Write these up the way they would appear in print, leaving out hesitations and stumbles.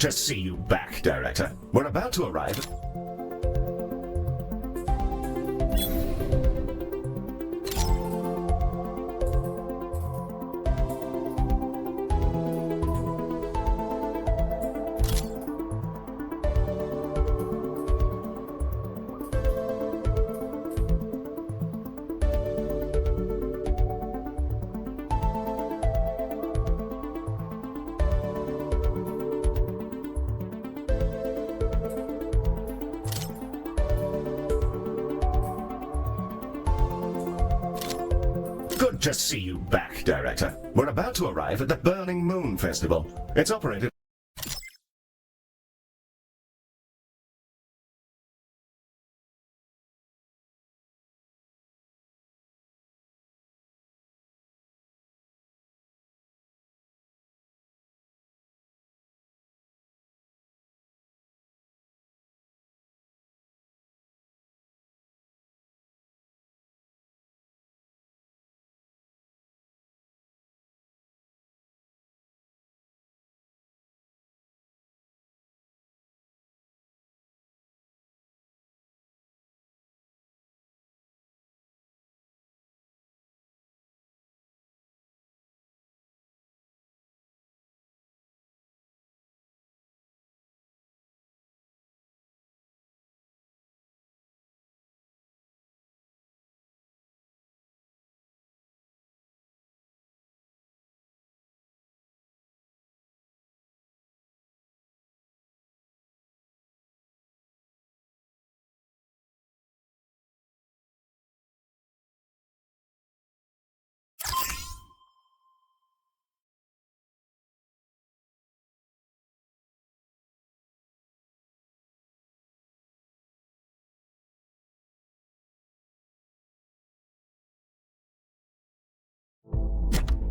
to see you back, Director. We're about to arrive. Good to see you back, Director. We're about to arrive at the Burning Moon Festival. It's operated...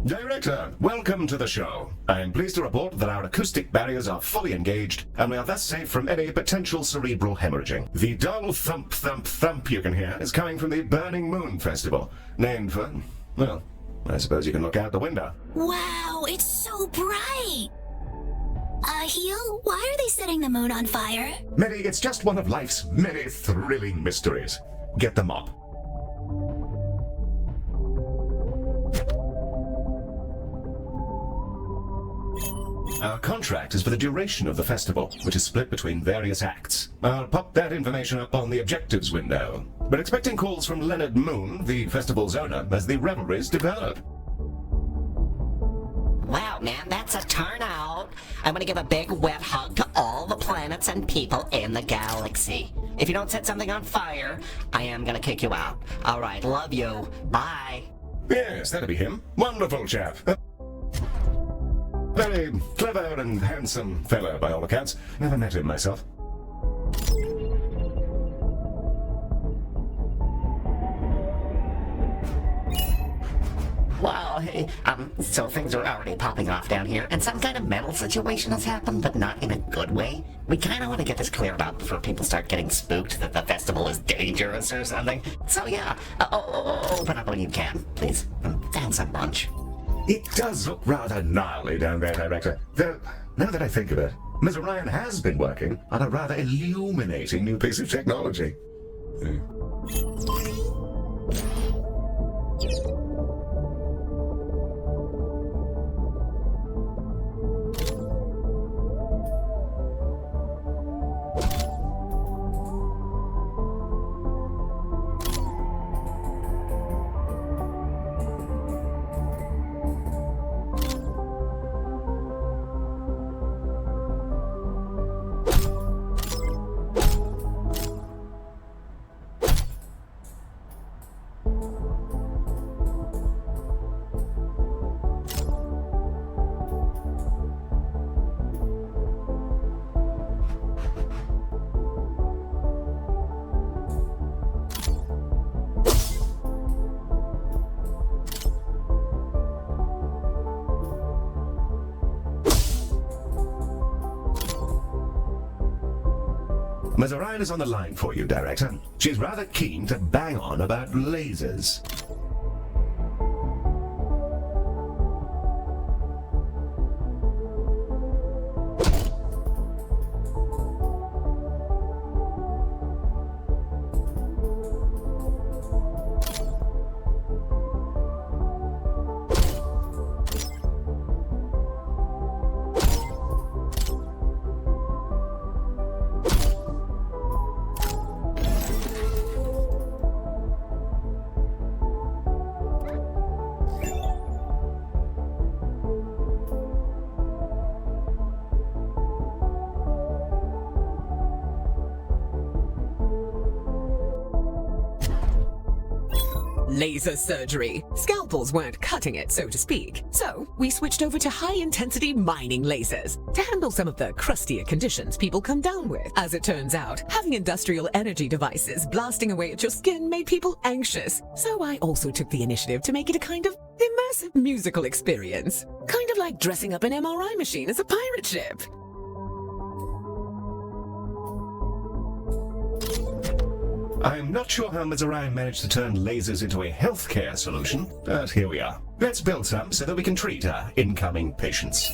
Director, welcome to the show. I'm pleased to report that our acoustic barriers are fully engaged, and we are thus safe from any potential cerebral hemorrhaging. The dull thump thump thump you can hear is coming from the Burning Moon Festival, named for, well, I suppose you can look out the window. Wow, it's so bright! Heel, why are they setting the moon on fire? Mary, it's just one of life's many thrilling mysteries. Get the mop. Our contract is for the duration of the festival, which is split between various acts. I'll pop that information up on the objectives window. We're expecting calls from Leonard Moon, the festival's owner, as the revelries develop. Wow, man, that's a turnout. I'm gonna give a big wet hug to all the planets and people in the galaxy. If you don't set something on fire, I am gonna kick you out. Alright, love you. Bye. Yes, that'll be him. Wonderful chap. Very clever and handsome fellow, by all accounts. Never met him myself. Wow, hey, so things are already popping off down here, and some kind of metal situation has happened, but not in a good way. We kind of want to get this cleared up before people start getting spooked that the festival is dangerous or something. So yeah, open up when you can, please. Thanks a bunch. It does look rather gnarly down there, Director. Though, now that I think of it, Ms. Orion has been working on a rather illuminating new piece of technology. Ms. Orion is on the line for you, Director. She's rather keen to bang on about lasers. laser surgery. Scalpels weren't cutting it, so to speak. So we switched over to high-intensity mining lasers to handle some of the crustier conditions people come down with. As it turns out, having industrial energy devices blasting away at your skin made people anxious. So I also took the initiative to make it a kind of immersive musical experience. Kind of like dressing up an MRI machine as a pirate ship. I'm not sure how Mizurai managed to turn lasers into a healthcare solution, but here we are. Let's build some so that we can treat our incoming patients.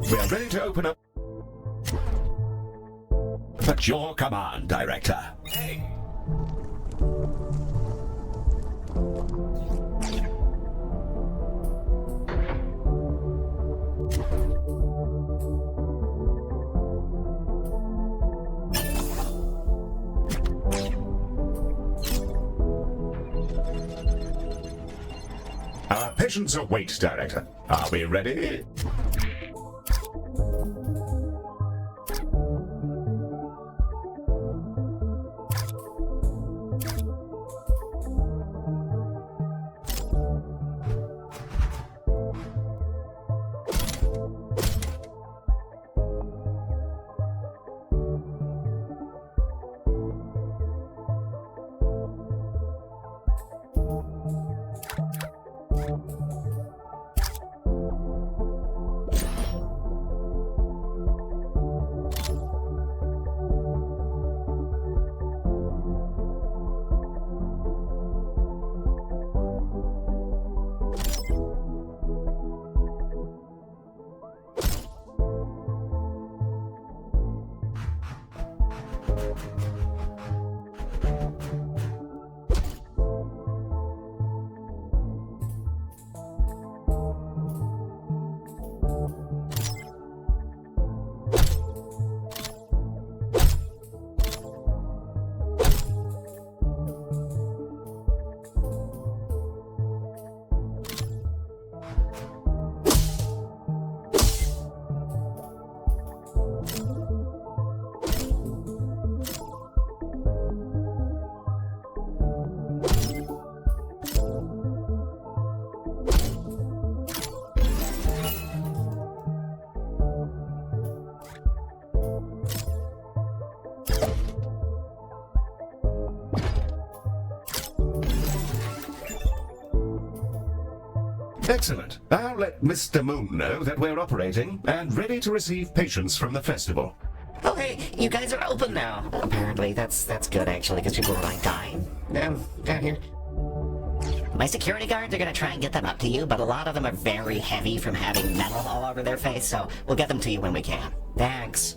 We are ready to open up. At your command, Director. Hey. Our patience await, Director. Are we ready? Excellent. I'll let Mr. Moon know that we're operating and ready to receive patients from the festival. Oh, hey, you guys are open now. Apparently, that's good, actually, because people are, like, dying down here. My security guards are gonna try and get them up to you, but a lot of them are very heavy from having metal all over their face, so we'll get them to you when we can. Thanks.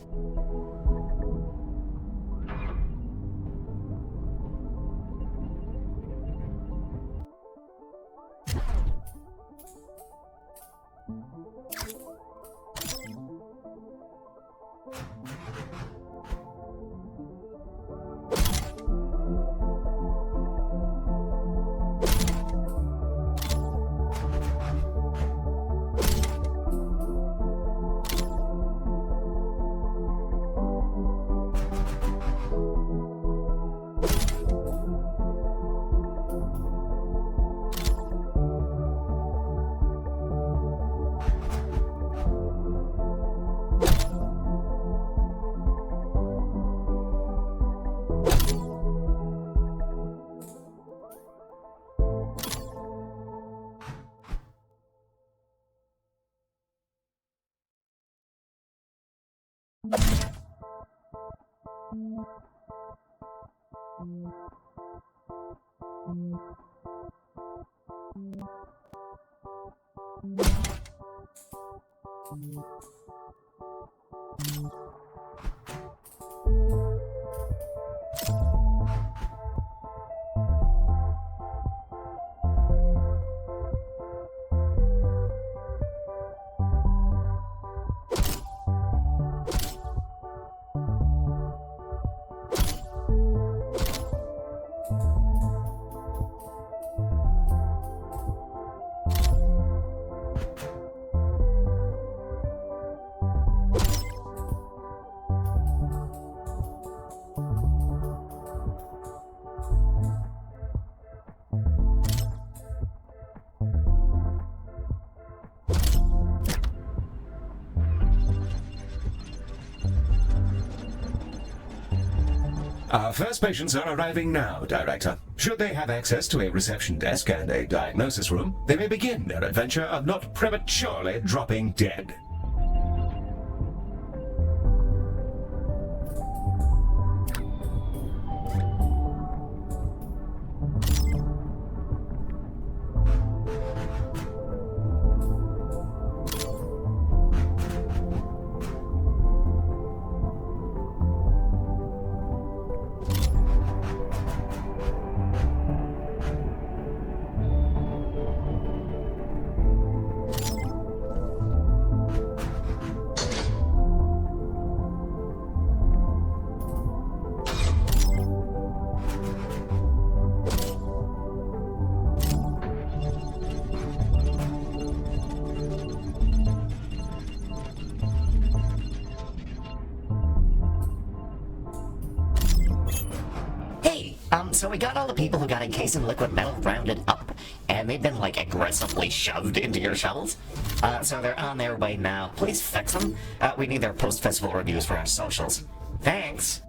Our first patients are arriving now, Director. Should they have access to a reception desk and a diagnosis room, they may begin their adventure of not prematurely dropping dead. So we got all the people who got encased in liquid metal rounded up, and they've been, like, aggressively shoved into your shovels. So they're on their way now. Please fix them. We need their post-festival reviews for our socials. Thanks.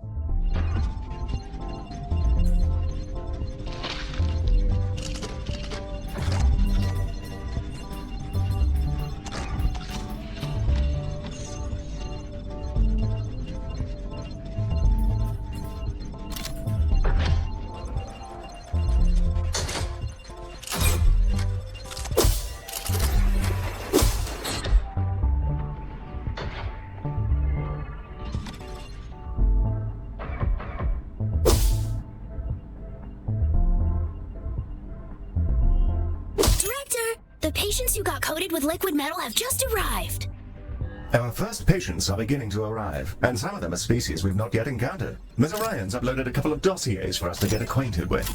The patients who got coated with liquid metal have just arrived. Our first patients are beginning to arrive, and some of them are species we've not yet encountered. Ms. Orion's uploaded a couple of dossiers for us to get acquainted with.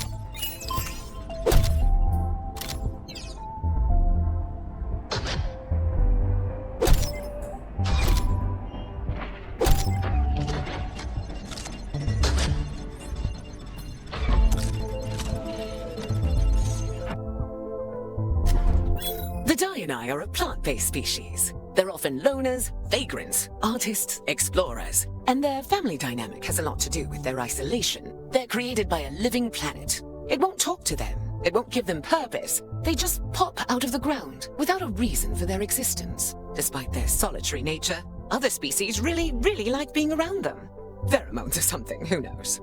Dionai are a plant-based species. They're often loners, vagrants, artists, explorers, and their family dynamic has a lot to do with their isolation. They're created by a living planet. It won't talk to them. It won't give them purpose. They just pop out of the ground without a reason for their existence. Despite their solitary nature, other species really like being around them. Pheromones or something, who knows?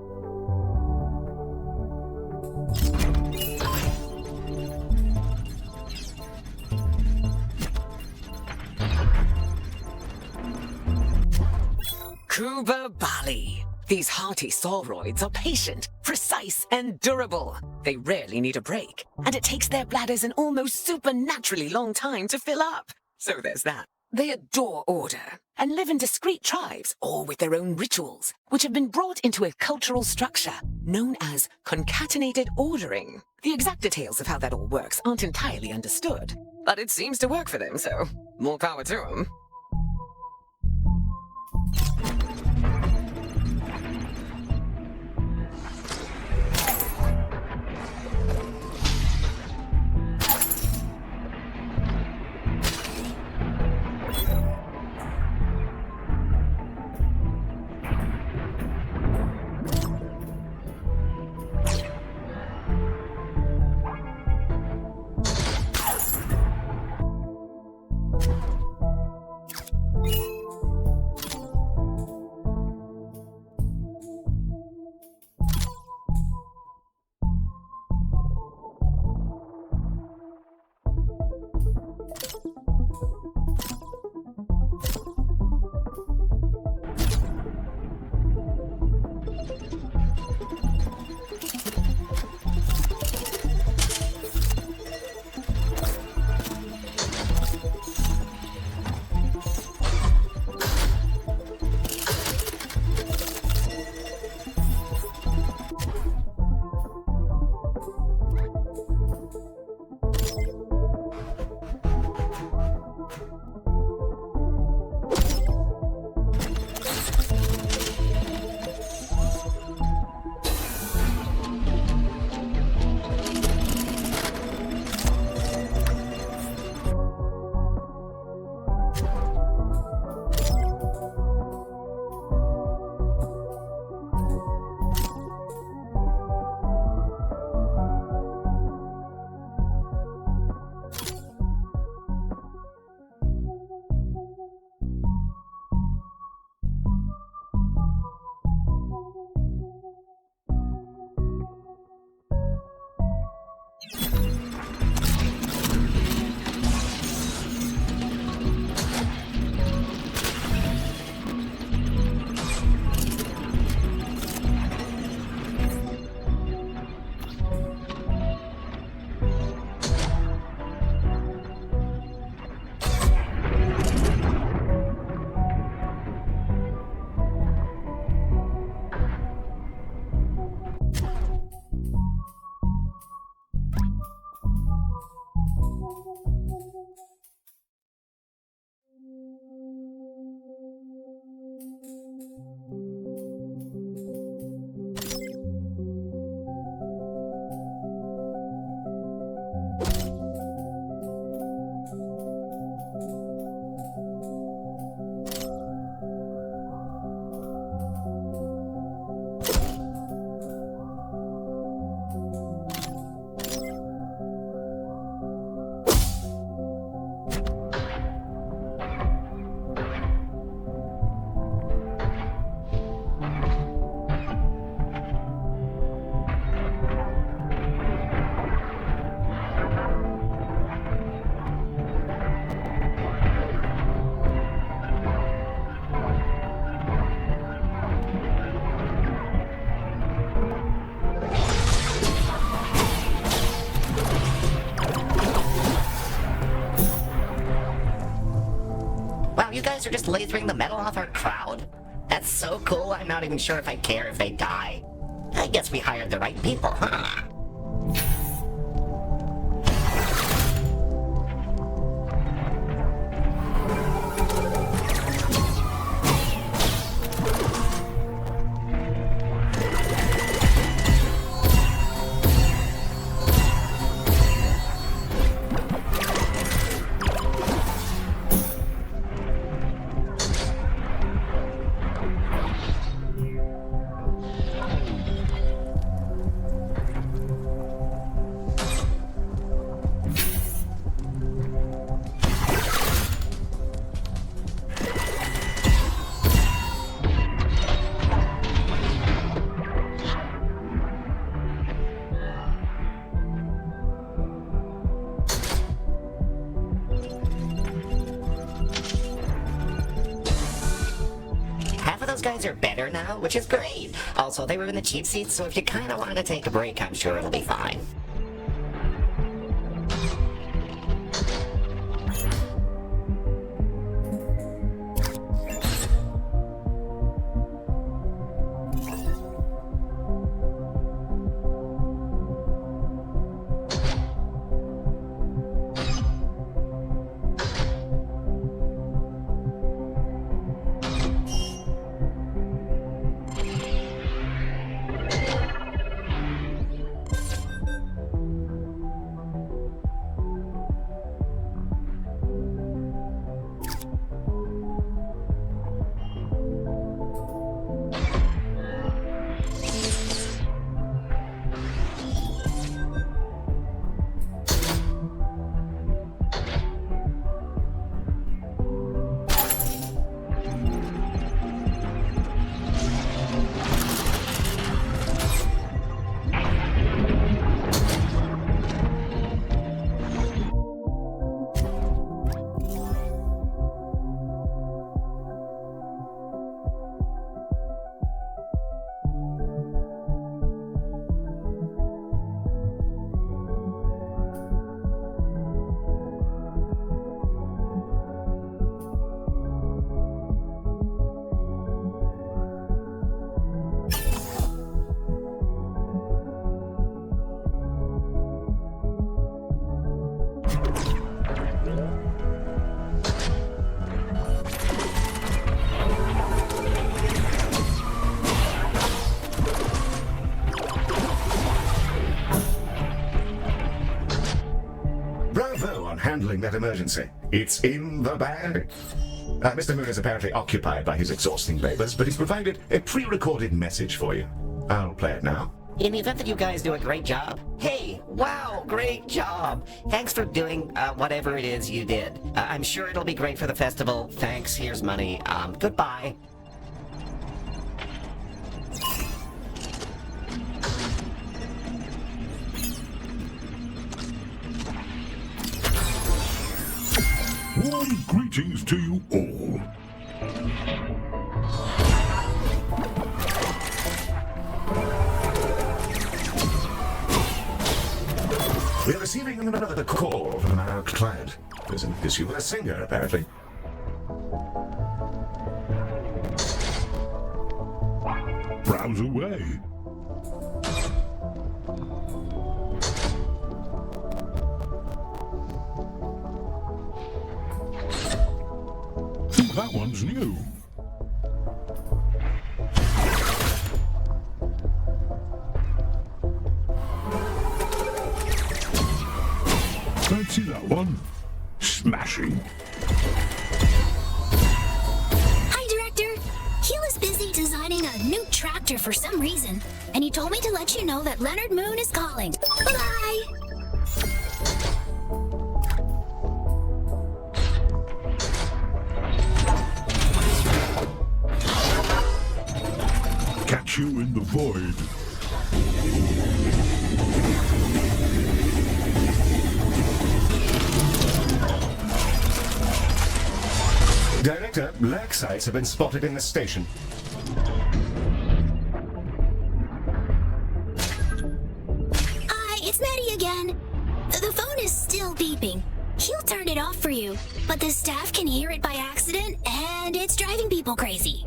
Kuba Bali. These hearty sauroids are patient, precise, and durable. They rarely need a break, and it takes their bladders an almost supernaturally long time to fill up. So there's that. They adore order, and live in discrete tribes, all with their own rituals, which have been brought into a cultural structure known as concatenated ordering. The exact details of how that all works aren't entirely understood, but it seems to work for them, so more power to them. just lasering the metal off our crowd? That's so cool, I'm not even sure if I care if they die. I guess we hired the right people, huh? Those guys are better now, which is great. Also, they were in the cheap seats, so if you kind of want to take a break, I'm sure it'll be fine. Handling that emergency. It's in the bag. Mr. Moon is apparently occupied by his exhausting labors, but he's provided a pre-recorded message for you. I'll play it now. In the event that you guys do a great job, hey, wow, great job. Thanks for doing whatever it is you did. I'm sure it'll be great for the festival. Thanks, here's money. Goodbye. Warm greetings to you all. We're receiving another call from our client. There's an issue with a singer, apparently. Browse away. That one's new. Fancy that one? Smashing. Hi, Director. He was busy designing a new tractor for some reason, and he told me to let you know that Leonard Moon is calling. Bye-bye! Catch you in the void. Director, black sites have been spotted in the station. Hi, it's Maddie again. The phone is still beeping. he'll turn it off for you, but the staff can hear it by accident, and it's driving people crazy.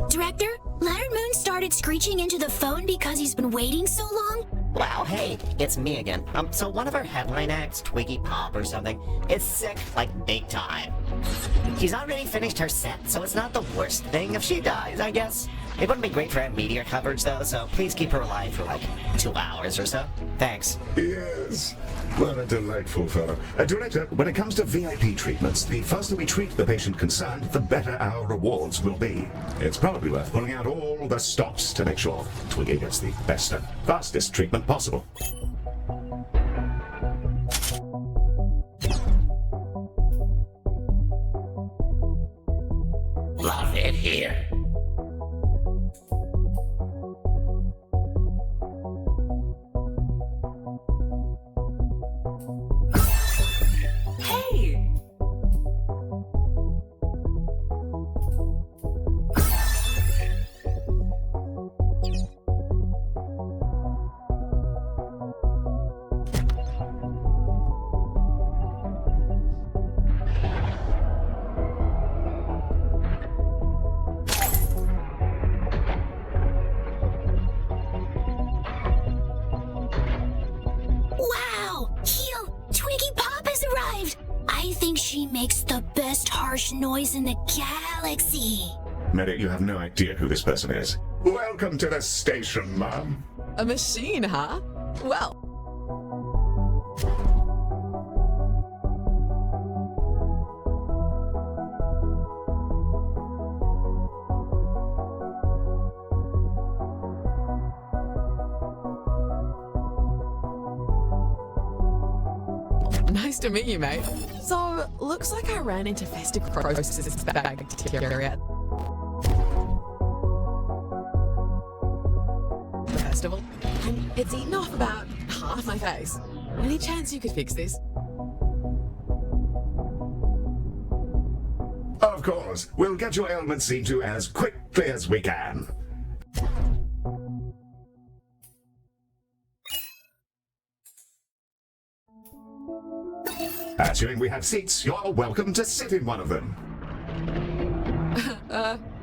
Director, Leonard Moon started screeching into the phone because he's been waiting so long. Wow, hey, it's me again. So one of our headline acts, Twiggy Pop or something, is sick, like big time. She's already finished her set, so it's not the worst thing if she dies, I guess. It wouldn't be great for our media coverage though, so please keep her alive for like 2 hours or so. Thanks. Yes. What a delightful fellow. Director, when it comes to VIP treatments, the faster we treat the patient concerned, the better our rewards will be. It's probably worth pulling out all the stops to make sure Twiggy gets the best and fastest treatment possible. Love it here. Hey! Wow! Twiggy Pop has arrived! I think she makes the best harsh noise in the galaxy. Medic, you have no idea who this person is. Welcome to the station, Mom. A machine, huh? Well, nice to meet you, mate. So, looks like I ran into festive Galacticare at the festival, and it's eaten off about half my face. Any chance you could fix this? Of course, we'll get your ailment seen to as quickly as we can. Assuming we have seats, you're welcome to sit in one of them.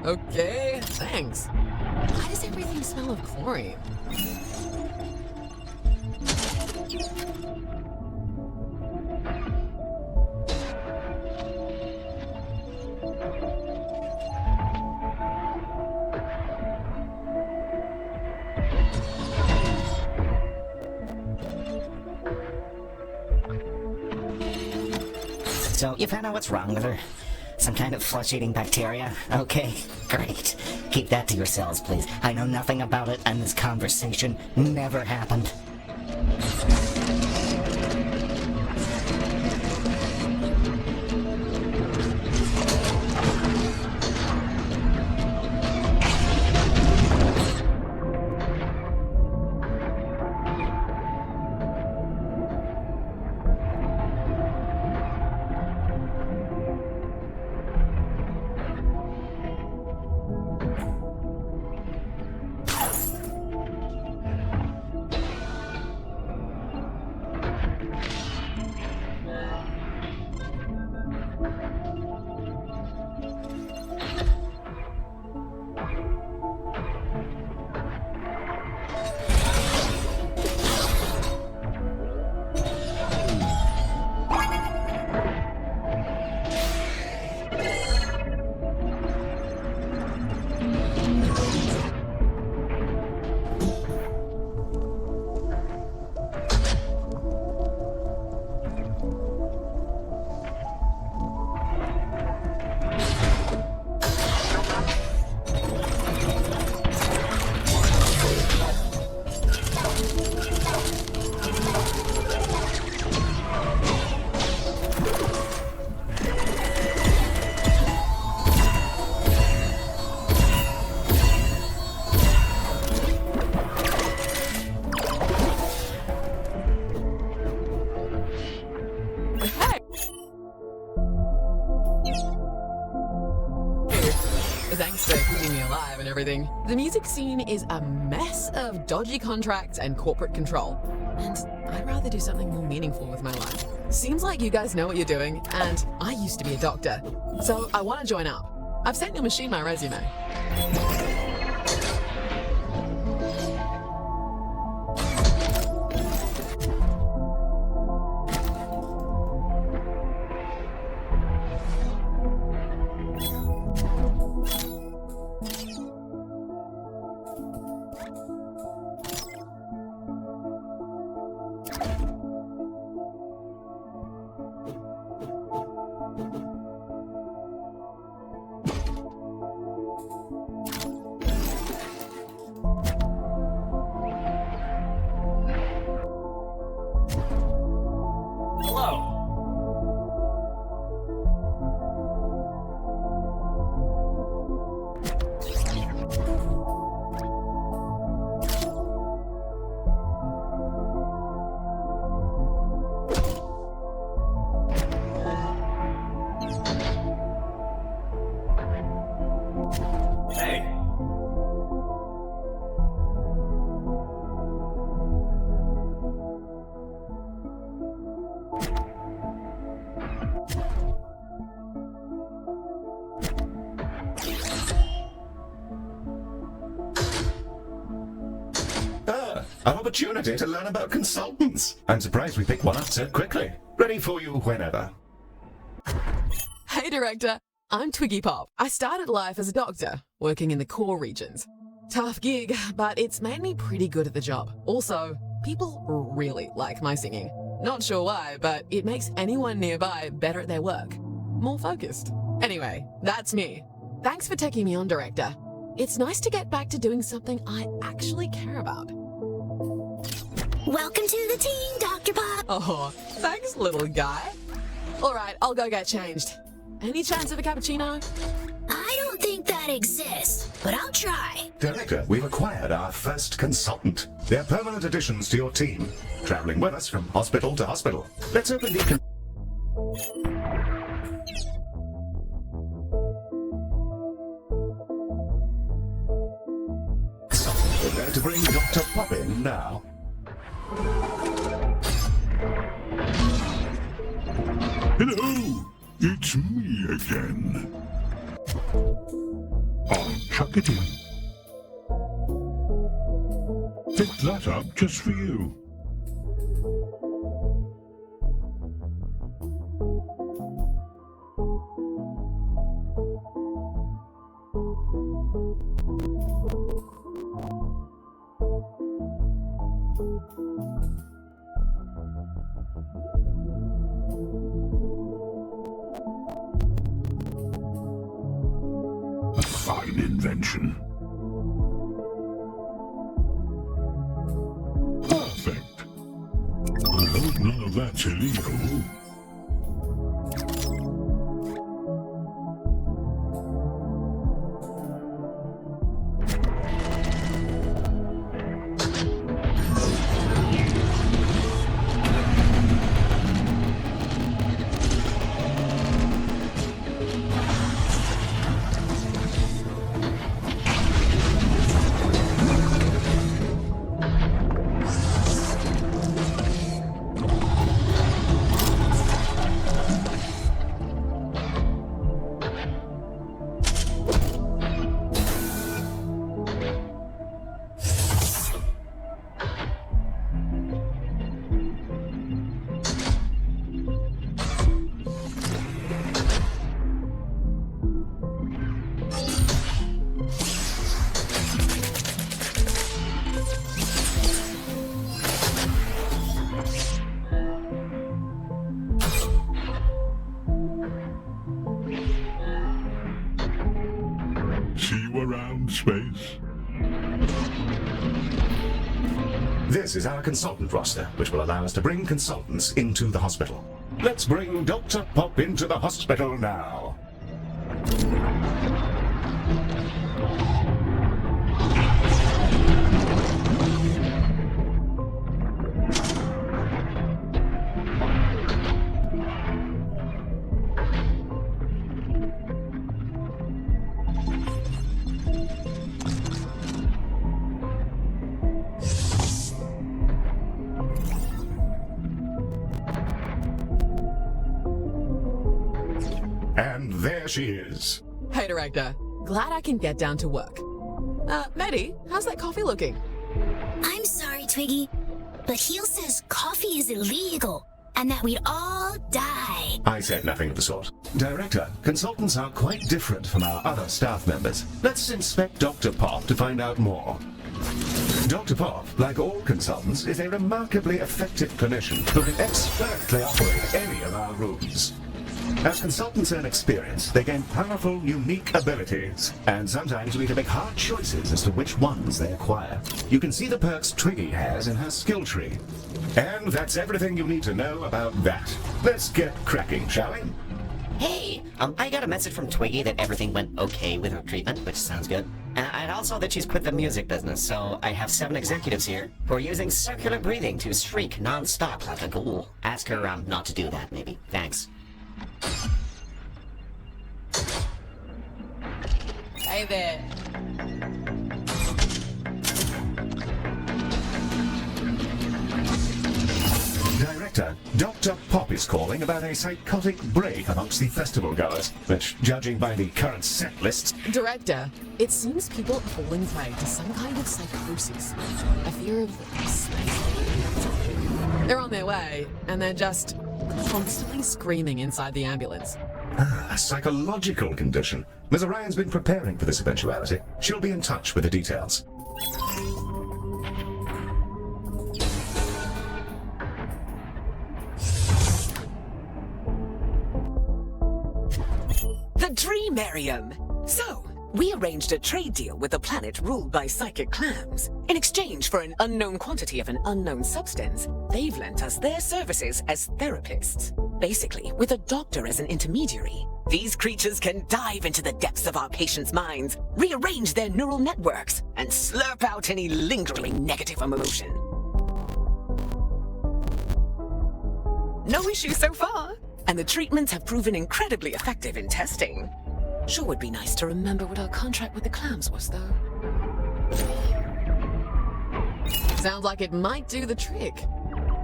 Okay, thanks. Why does everything smell of chlorine? So, you found out what's wrong with her? Some kind of flesh-eating bacteria? Okay, great. Keep that to yourselves, please. I know nothing about it, and this conversation never happened. and everything. The music scene is a mess of dodgy contracts and corporate control. And I'd rather do something more meaningful with my life. Seems like you guys know what you're doing, and I used to be a doctor. So I want to join up. I've sent your machine my resume. An opportunity to learn about consultants. I'm surprised we picked one up so quickly. Ready for you whenever. Hey, Director. I'm Twiggy Pop. I started life as a doctor, working in the core regions. Tough gig, but it's made me pretty good at the job. Also, people really like my singing. Not sure why, but it makes anyone nearby better at their work. More focused. Anyway, that's me. Thanks for taking me on, Director. It's nice to get back to doing something I actually care about. Welcome to the team, Dr. Pop. Oh, thanks, little guy. All right, I'll go get changed. Any chance of a cappuccino? I don't think that exists, but I'll try. Director, we've acquired our first consultant. They're permanent additions to your team, traveling with us from hospital to hospital. Let's open the... We're going to bring Dr. Pop in now. Hello! It's me again. I'll chuck it in. Pick that up just for you. A fine invention. Perfect. I hope none of that's illegal. See you around, Space. This is our consultant roster, which will allow us to bring consultants into the hospital. Let's bring Dr. Pop into the hospital now. there she is. Hey, Director. Glad I can get down to work. Maddie, how's that coffee looking? I'm sorry, Twiggy, but Heel says coffee is illegal and that we'd all die. I said nothing of the sort. Director, consultants are quite different from our other staff members. Let's inspect Dr. Pop to find out more. Dr. Pop, like all consultants, is a remarkably effective clinician who can expertly operate any of our rooms. As consultants earn experience, they gain powerful, unique abilities, and sometimes we need to make hard choices as to which ones they acquire. You can see the perks Twiggy has in her skill tree. And that's everything you need to know about that. Let's get cracking, shall we? Hey, I got a message from Twiggy that everything went okay with her treatment, which sounds good. And also that she's quit the music business, so I have 7 executives here who are using circular breathing to shriek non-stop like a ghoul. Ask her not to do that, maybe. Thanks. Hey there. Director, Dr. Pop is calling about a psychotic break amongst the festival goers, which, judging by the current set lists... Director, it seems people are falling prey to some kind of psychosis. A fear of space. They're on their way, and they're just constantly screaming inside the ambulance. A psychological condition. Ms. Orion's been preparing for this eventuality. She'll be in touch with the details. The Dreamarium! So, we arranged a trade deal with a planet ruled by psychic clams. In exchange for an unknown quantity of an unknown substance, they've lent us their services as therapists. Basically, with a doctor as an intermediary, these creatures can dive into the depths of our patients' minds, rearrange their neural networks, and slurp out any lingering negative emotion. No issues so far, and the treatments have proven incredibly effective in testing. Sure would be nice to remember what our contract with the clams was, though. Sounds like it might do the trick.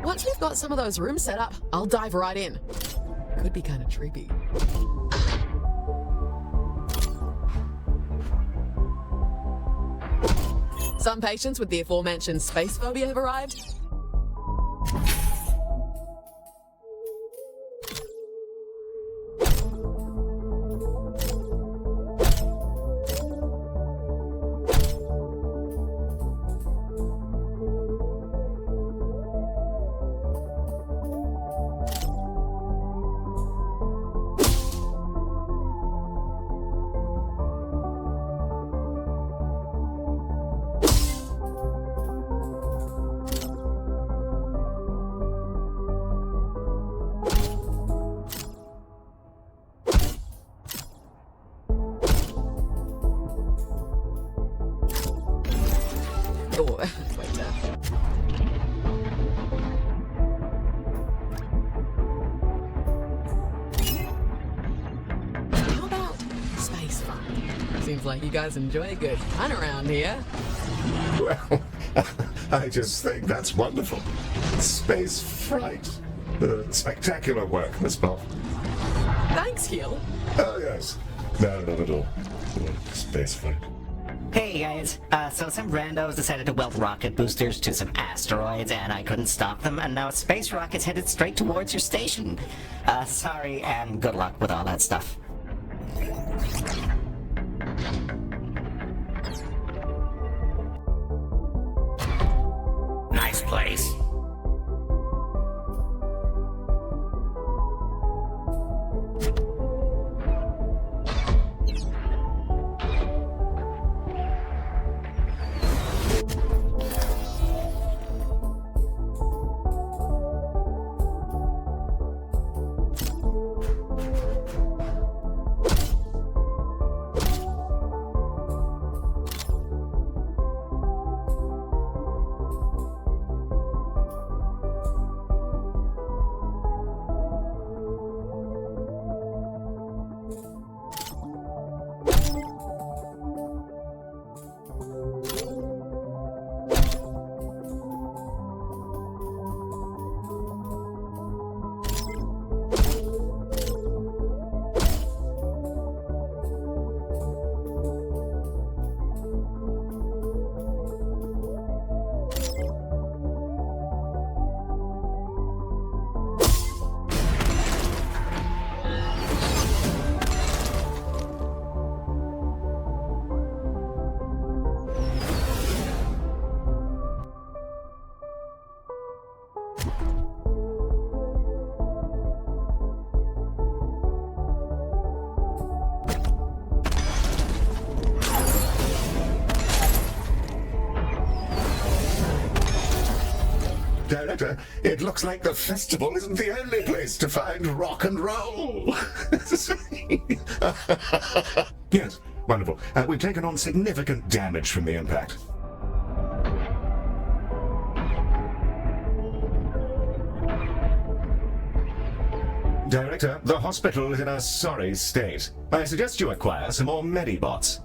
Once we've got some of those rooms set up, I'll dive right in. Could be kind of trippy. Some patients with the aforementioned space phobia have arrived. Oh, wait there. How about space fun? Seems like you guys enjoy a good fun around here. Well, I just think that's wonderful. Space fright. Spectacular work, Miss Pop. Thanks, Heel. Oh, yes. No, not at all. Space fright. Hey guys, so some randos decided to weld rocket boosters to some asteroids and I couldn't stop them, and now a space rocket's headed straight towards your station. Sorry and good luck with all that stuff. Nice place. Director, it looks like the festival isn't the only place to find rock and roll. Yes, wonderful. We've taken on significant damage from the impact. Director, the hospital is in a sorry state. I suggest you acquire some more Medibots.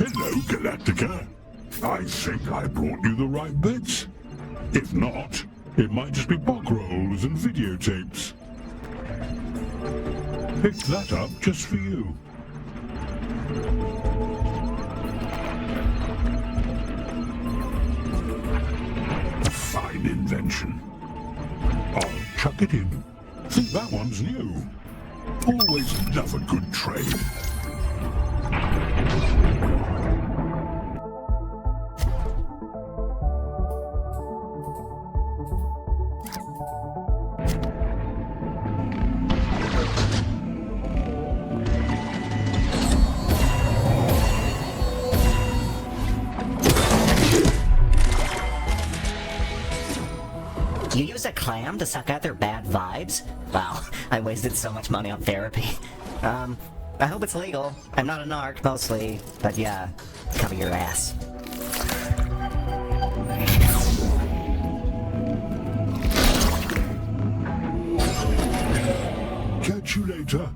Hello, Galacticare. I think I brought you the right bits. If not, it might just be book rolls and videotapes. Picked that up just for you. Fine invention. I'll chuck it in. Think that one's new. Always love a good trade. You use a clam to suck out their bad vibes? Wow, I wasted so much money on therapy. I hope it's legal. I'm not a narc, mostly, but yeah, cover your ass. Catch you later.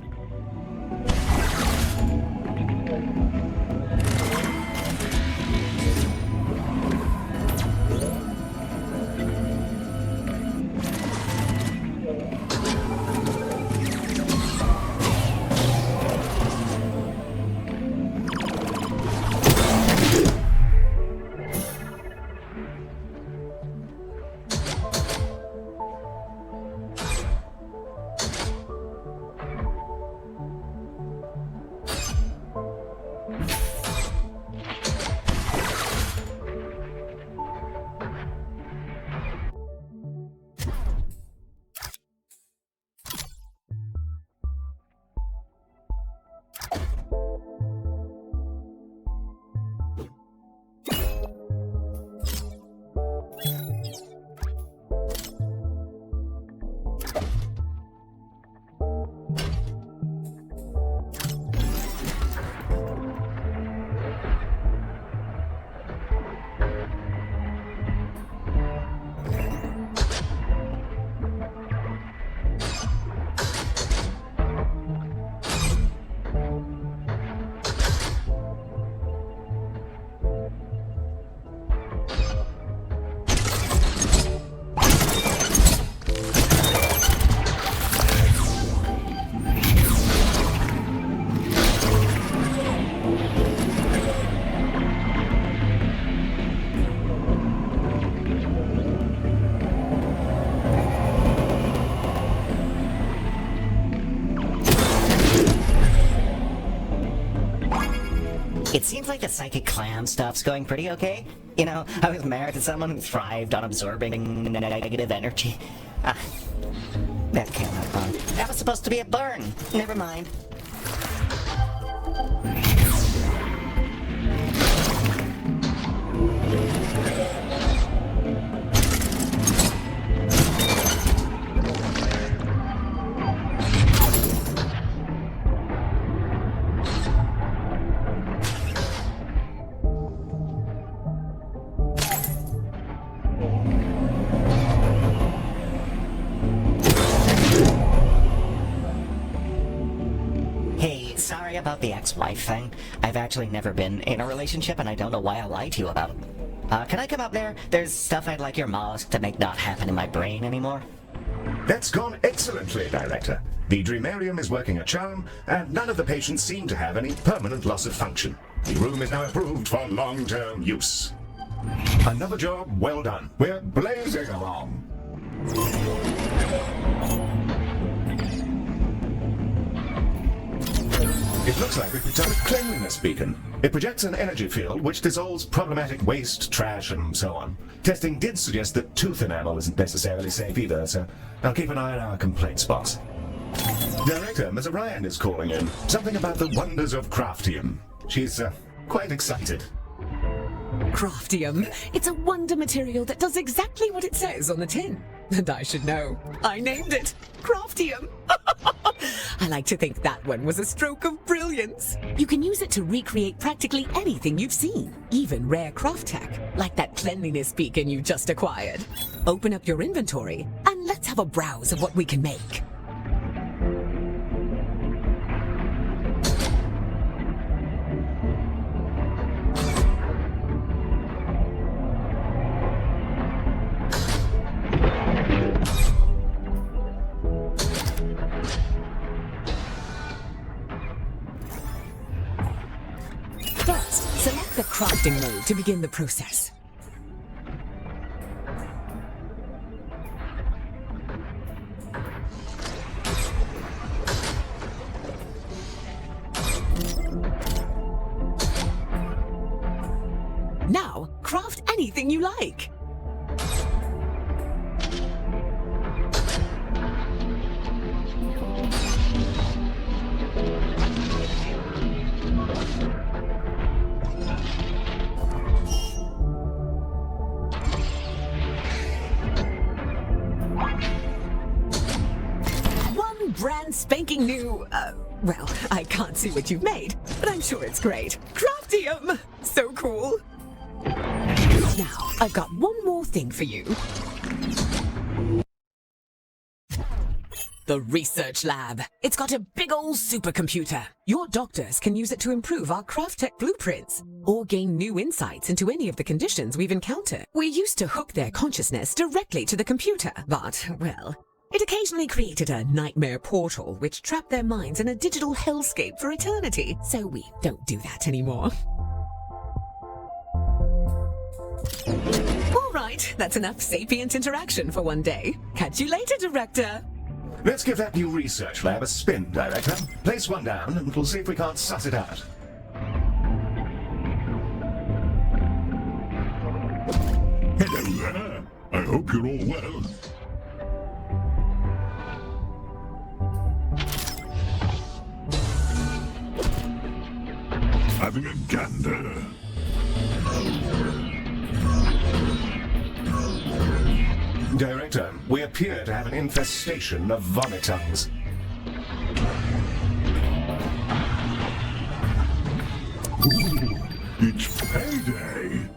It seems like the psychic clown stuff's going pretty okay. You know, I was married to someone who thrived on absorbing negative energy. That came out wrong. That was supposed to be a burn. Never mind. Sorry about the ex-wife thing. I've actually never been in a relationship, and I don't know why I lied to you about it. Can I come up there? There's stuff I'd like your mollusk to make not happen in my brain anymore. That's gone excellently, Director. The Dreamarium is working a charm, and none of the patients seem to have any permanent loss of function. The room is now approved for long-term use. Another job well done. We're blazing along. It looks like we picked up a cleanliness beacon. It projects an energy field which dissolves problematic waste, trash, and so on. Testing did suggest that tooth enamel isn't necessarily safe either, so I'll keep an eye on our complaints box. Director, Ms. Orion is calling in. Something about the wonders of Craftium. She's quite excited. Craftium. It's a wonder material that does exactly what it says on the tin. And I should know. I named it Craftium. I like to think that one was a stroke of brilliance. You can use it to recreate practically anything you've seen, even rare craft tech, like that cleanliness beacon you just acquired. Open up your inventory and let's have a browse of what we can make. First, select the crafting mode to begin the process. Now, craft anything you like. Brand spanking new, well, I can't see what you've made, but I'm sure it's great. Craftium! So cool! Now, I've got one more thing for you. The Research Lab. It's got a big old supercomputer. Your doctors can use it to improve our craft tech blueprints, or gain new insights into any of the conditions we've encountered. We used to hook their consciousness directly to the computer, but, well, it occasionally created a nightmare portal which trapped their minds in a digital hellscape for eternity, so we don't do that anymore. All right, that's enough sapient interaction for one day. Catch you later, Director. Let's give that new research lab a spin, Director. Place one down and we'll see if we can't suss it out. Hello there. I hope you're all well. Having a gander. Director, we appear to have an infestation of vomitons. Ooh, it's payday.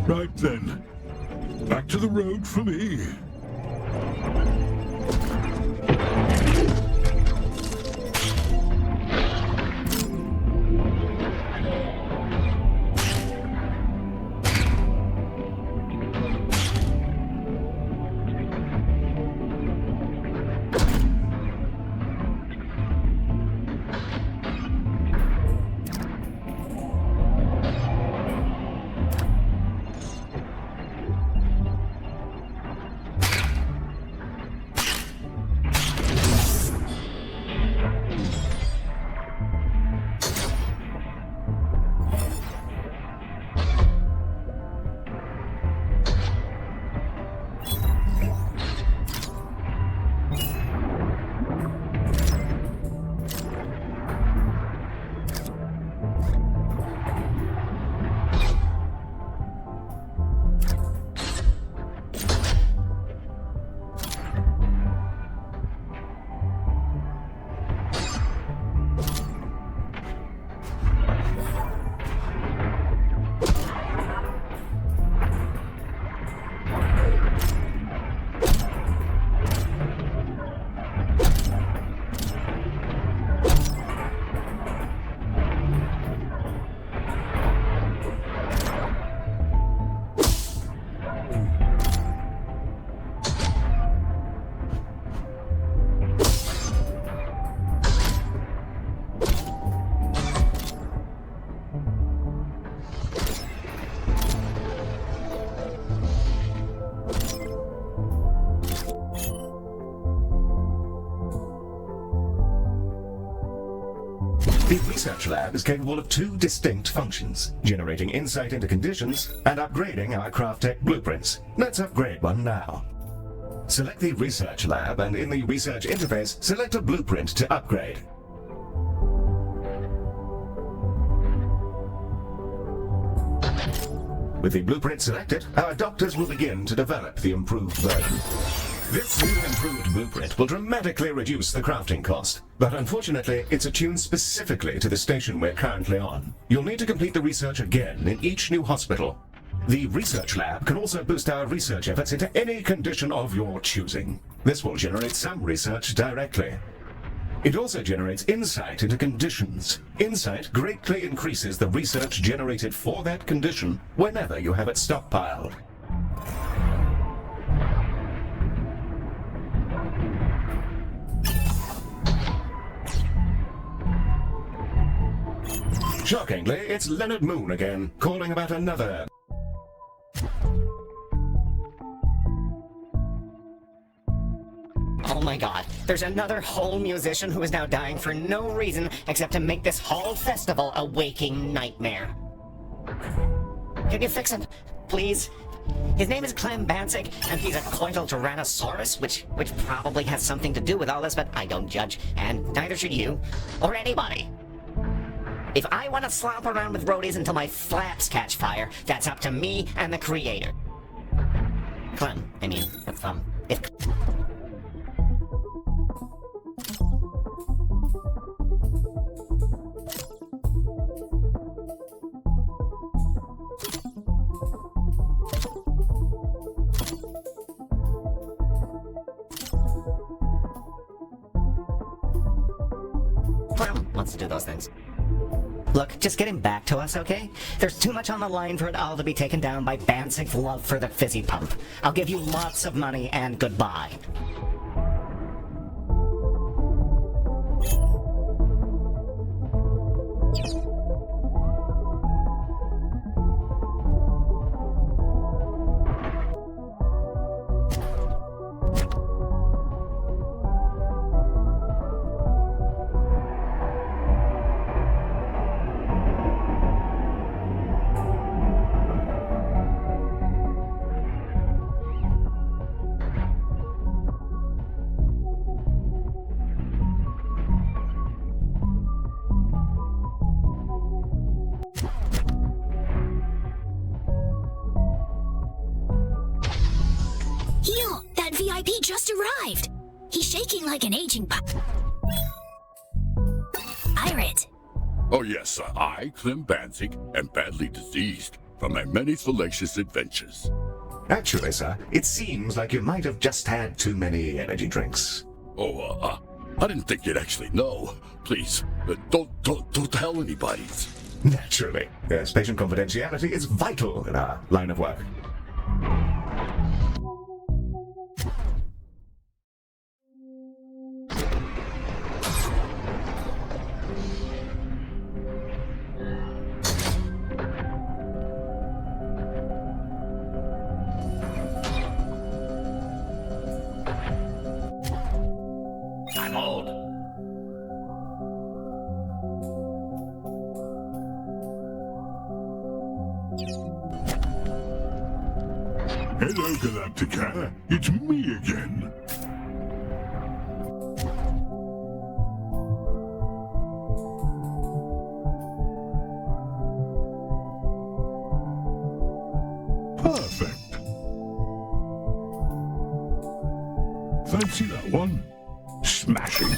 Right then, back to the road for me. The research lab is capable of two distinct functions, generating insight into conditions and upgrading our craft tech blueprints. Let's upgrade one now. Select the research lab and in the research interface, select a blueprint to upgrade. With the blueprint selected, our doctors will begin to develop the improved version. This new improved blueprint will dramatically reduce the crafting cost, but unfortunately, it's attuned specifically to the station we're currently on. You'll need to complete the research again in each new hospital. The research lab can also boost our research efforts into any condition of your choosing. This will generate some research directly. It also generates insight into conditions. Insight greatly increases the research generated for that condition whenever you have it stockpiled. Shockingly, it's Leonard Moon again, calling about another... Oh my god, there's another whole musician who is now dying for no reason except to make this whole festival a waking nightmare. Can you fix him, please? His name is Clem Bancic, and he's a coital tyrannosaurus, which probably has something to do with all this, but I don't judge, and neither should you, or anybody. If I want to slop around with roadies until my flaps catch fire, that's up to me and the creator. Clem, I mean, if... Clem wants to do those things. Look, just get him back to us, okay? There's too much on the line for it all to be taken down by Bancic's love for the fizzy pump. I'll give you lots of money and goodbye. Yo, that VIP just arrived. He's shaking like an aging pirate. Oh yes, I, Clem Bancic, am badly diseased from my many fallacious adventures. Actually, sir, it seems like you might have just had too many energy drinks. Oh, I didn't think you'd actually know. Please, don't tell anybody. Naturally. Yes, patient confidentiality is vital in our line of work. I'm old. Hello, Galacticare. It's me again. Perfect. Fancy that one? Smashing.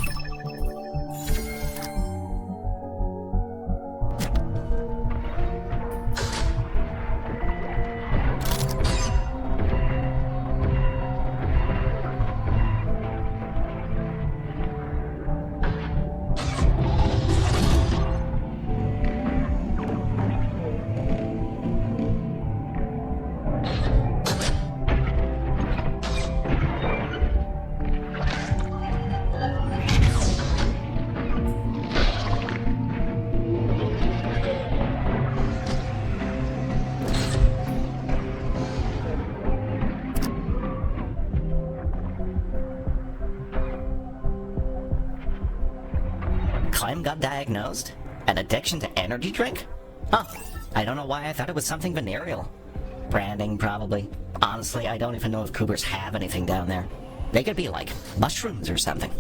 Clem got diagnosed? An addiction to energy drink? Huh. I don't know why I thought it was something venereal. Branding, probably. Honestly, I don't even know if cougars have anything down there. They could be like mushrooms or something.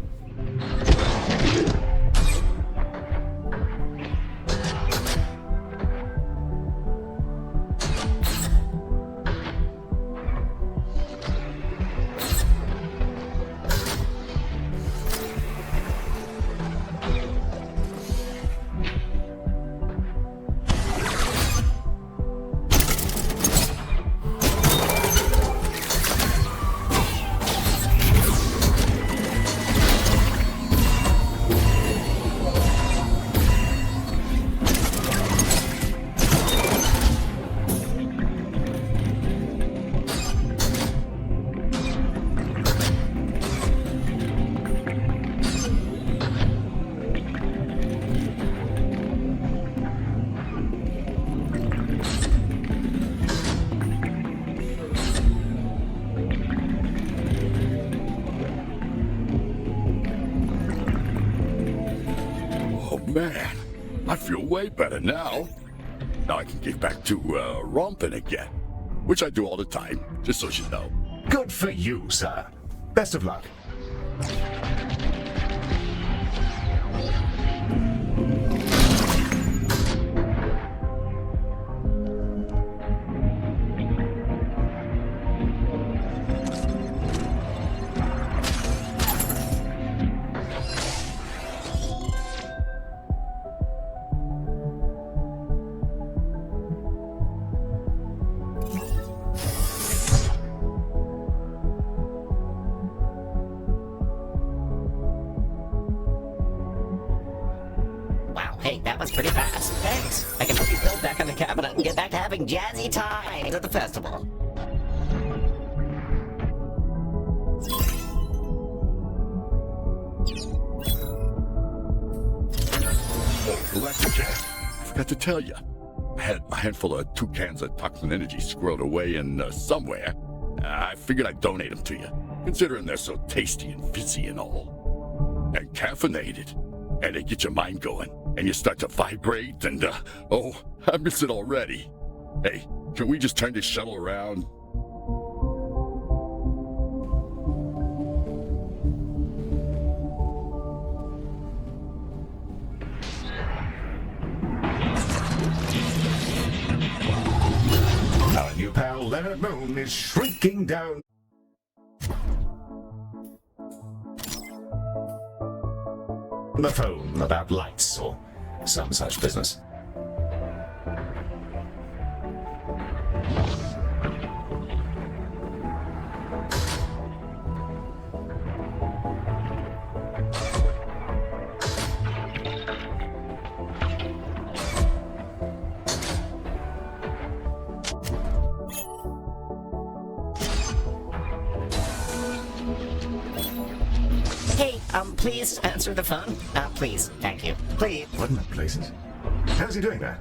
Man, I feel way better now. Now I can get back to romping again, which I do all the time, just so you know. Good for you, sir. Best of luck. Hey, that was pretty fast. Thanks. I can put these bills back on the cabinet and get back to having jazzy times at the festival. Oh, Galacticare. I forgot to tell you. I had a handful of 2 cans of toxin energy squirreled away in somewhere. I figured I'd donate them to you, considering they're so tasty and fizzy and all. And caffeinated. And they get your mind going, and you start to vibrate, and, oh, I miss it already. Hey, can we just turn this shuttle around? Our new pal Leonard Moon is shrinking down. The phone about lights or some such business. Hey, please answer the phone. Please, thank you. Please. What in the places? How's he doing there?